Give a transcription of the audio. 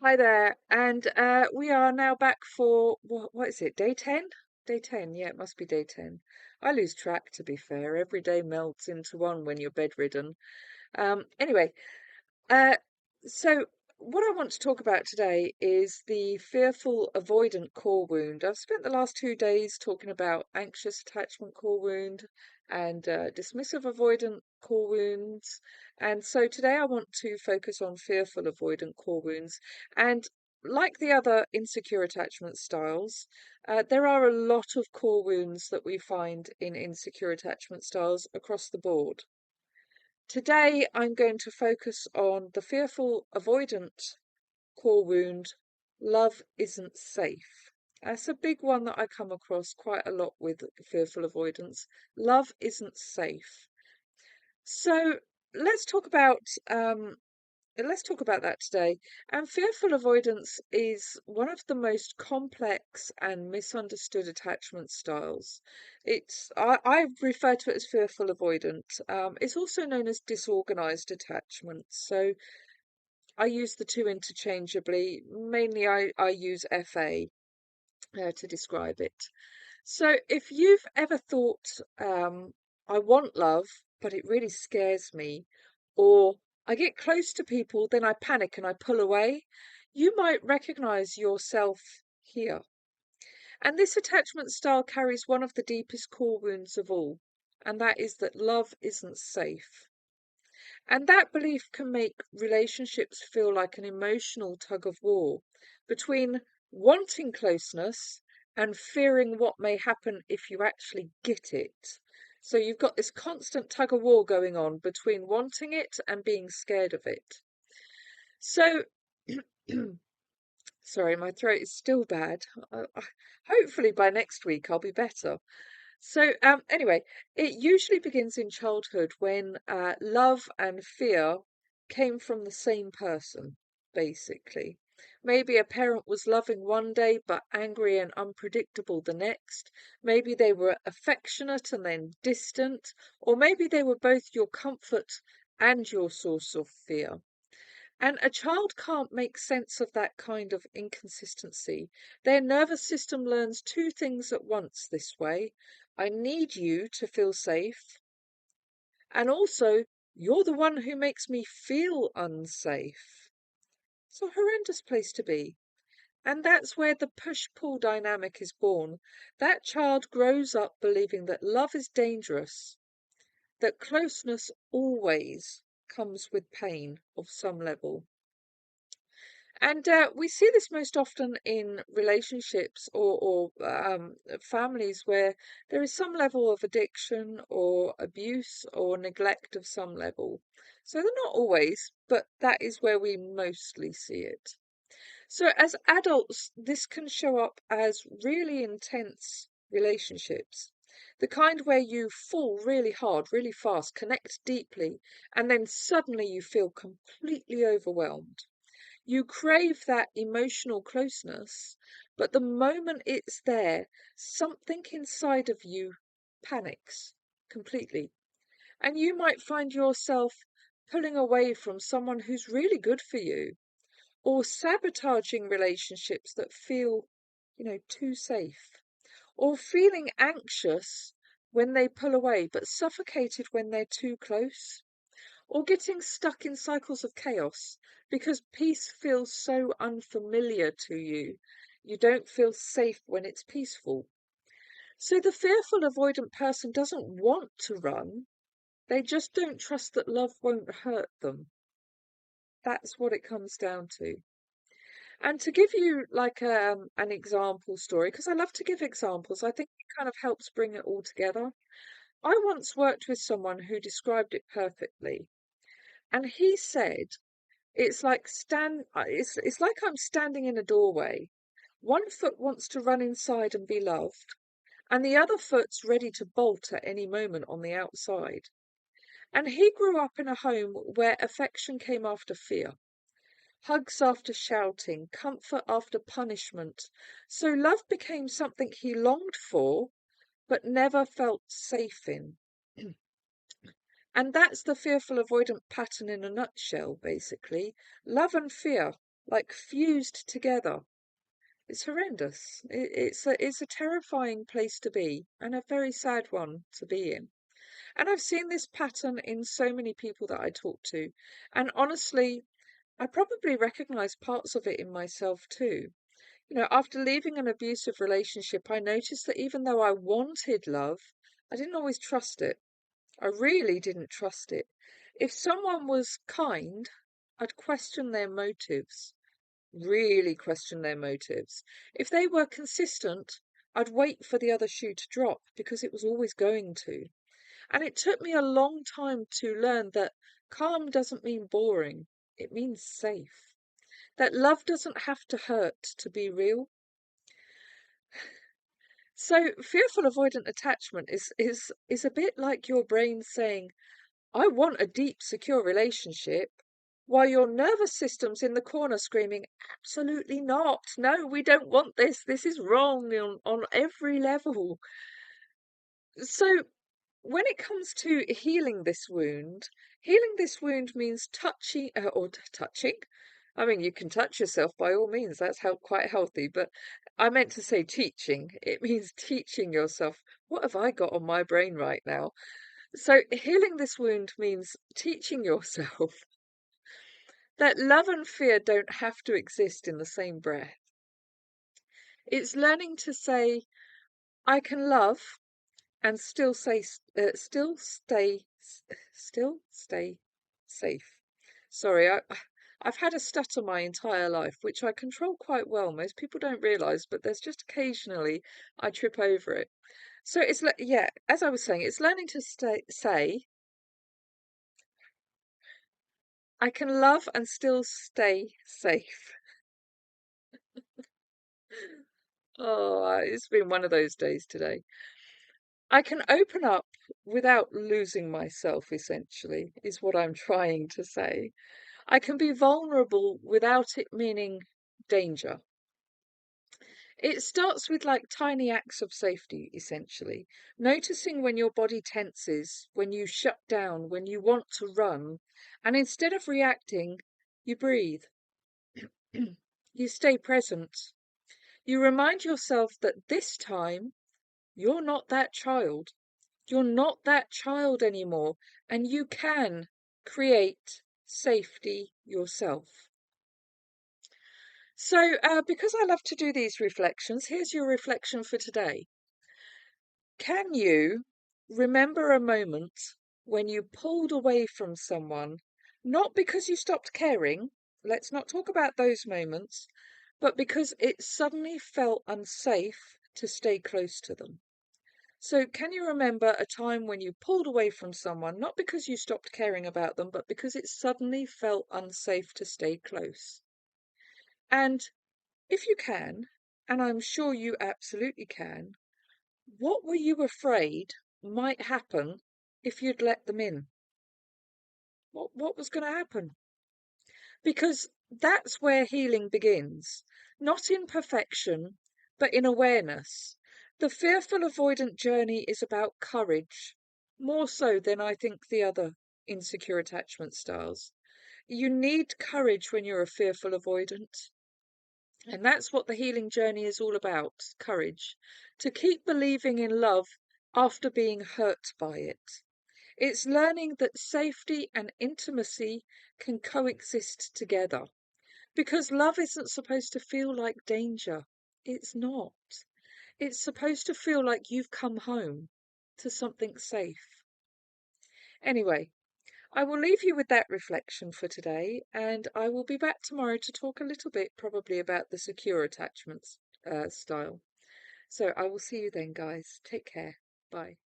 Hi there, and we are now back for what is it? Day 10? Day 10, yeah, it must be day 10. I lose track, to be fair. Every day melts into one when you're bedridden. Anyway, uh, so what I want to talk about today is the fearful avoidant core wound. I've spent the last 2 days talking about anxious attachment core wound and dismissive avoidant core wounds. And so today I want to focus on fearful avoidant core wounds. And like the other insecure attachment styles, there are a lot of core wounds that we find in insecure attachment styles across the board. Today, I'm going to focus on the fearful avoidant core wound. Love isn't safe. That's a big one that I come across quite a lot with fearful avoidance. Love isn't safe. So let's talk about let's talk about that today. And fearful avoidance is one of the most complex and misunderstood attachment styles. I refer to it as fearful avoidant. It's also known as disorganized attachment. So I use the two interchangeably. Mainly I use FA to describe it. So if you've ever thought, I want love, but it really scares me, or I get close to people, then I panic and I pull away, you might recognize yourself here. And this attachment style carries one of the deepest core wounds of all, and that is that love isn't safe. And that belief can make relationships feel like an emotional tug of war between wanting closeness and fearing what may happen if you actually get it. So you've got this constant tug of war going on between wanting it and being scared of it. So, sorry, my throat is still bad. Hopefully by next week I'll be better. So, anyway, it usually begins in childhood when love and fear came from the same person, basically. Maybe a parent was loving one day but angry and unpredictable the next. Maybe they were affectionate and then distant, or maybe they were both your comfort and your source of fear. And a child can't make sense of that kind of inconsistency. Their nervous system learns two things at once this way. I need you to feel safe, and also, you're the one who makes me feel unsafe. It's a horrendous place to be. And that's where the push-pull dynamic is born. That child grows up believing that love is dangerous, that closeness always comes with pain of some level. And we see this most often in relationships or families where there is some level of addiction or abuse or neglect of some level. So they're not always, but that is where we mostly see it. So as adults, this can show up as really intense relationships. The kind where you fall really hard, really fast, connect deeply, and then suddenly you feel completely overwhelmed. You crave that emotional closeness, but the moment it's there, something inside of you panics completely. And you might find yourself pulling away from someone who's really good for you, or sabotaging relationships that feel, too safe, or feeling anxious when they pull away, but suffocated when they're too close, or getting stuck in cycles of chaos because peace feels so unfamiliar to you. You don't feel safe when it's peaceful. So the fearful avoidant person doesn't want to run, they just don't trust that love won't hurt them. That's what it comes down to. And to give you like an example story, because I love to give examples, I think it kind of helps bring it all together. I once worked with someone who described it perfectly. And he said, it's like I'm standing in a doorway. One foot wants to run inside and be loved, and the other foot's ready to bolt at any moment on the outside. And he grew up in a home where affection came after fear, hugs after shouting, comfort after punishment. So love became something he longed for, but never felt safe in. And that's the fearful avoidant pattern in a nutshell, basically. Love and fear. like fused together. It's horrendous. It's a terrifying place to be and a very sad one to be in. And I've seen this pattern in so many people that I talk to. And honestly, I probably recognize parts of it in myself too. After leaving an abusive relationship, I noticed that even though I wanted love, I didn't always trust it. I really didn't trust it. If someone was kind, I'd question their motives, really question their motives. If they were consistent, I'd wait for the other shoe to drop because it was always going to. And it took me a long time to learn that calm doesn't mean boring, it means safe. That love doesn't have to hurt to be real. So fearful avoidant attachment is a bit like your brain saying, I want a deep, secure relationship, while your nervous system's in the corner screaming, absolutely not. No, we don't want this. This is wrong on every level. So when it comes to healing this wound means touching. I mean, you can touch yourself by all means. That's quite healthy. But I meant to say teaching. It means teaching yourself. What have I got on my brain right now? So healing this wound means teaching yourself that love and fear don't have to exist in the same breath. It's learning to say, I can love and still stay safe. Sorry, I've had a stutter my entire life, which I control quite well. Most people don't realise, but there's just occasionally I trip over it. So yeah, as I was saying, it's learning to say, I can love and still stay safe. Oh, it's been one of those days today. I can open up without losing myself, essentially, is what I'm trying to say. I can be vulnerable without it meaning danger. It starts with like tiny acts of safety, essentially. Noticing when your body tenses, when you shut down, when you want to run, and instead of reacting, you breathe. You stay present. You remind yourself that this time you're not that child. You're not that child anymore, and you can create safety yourself. So, because I love to do these reflections, here's your reflection for today. Can you remember a moment when you pulled away from someone, not because you stopped caring, let's not talk about those moments, but because it suddenly felt unsafe to stay close to them? So, can you remember a time when you pulled away from someone, not because you stopped caring about them, but because it suddenly felt unsafe to stay close? And if you can, and I'm sure you absolutely can, what were you afraid might happen if you'd let them in? What was going to happen? Because that's where healing begins, not in perfection, but in awareness. The fearful avoidant journey is about courage, more so than I think the other insecure attachment styles. You need courage when you're a fearful avoidant. And that's what the healing journey is all about, courage. To keep believing in love after being hurt by it. It's learning that safety and intimacy can coexist together. Because love isn't supposed to feel like danger. It's not. It's supposed to feel like you've come home to something safe. Anyway, I will leave you with that reflection for today, and I will be back tomorrow to talk a little bit probably about the secure attachments style. So I will see you then, guys. Take care. Bye.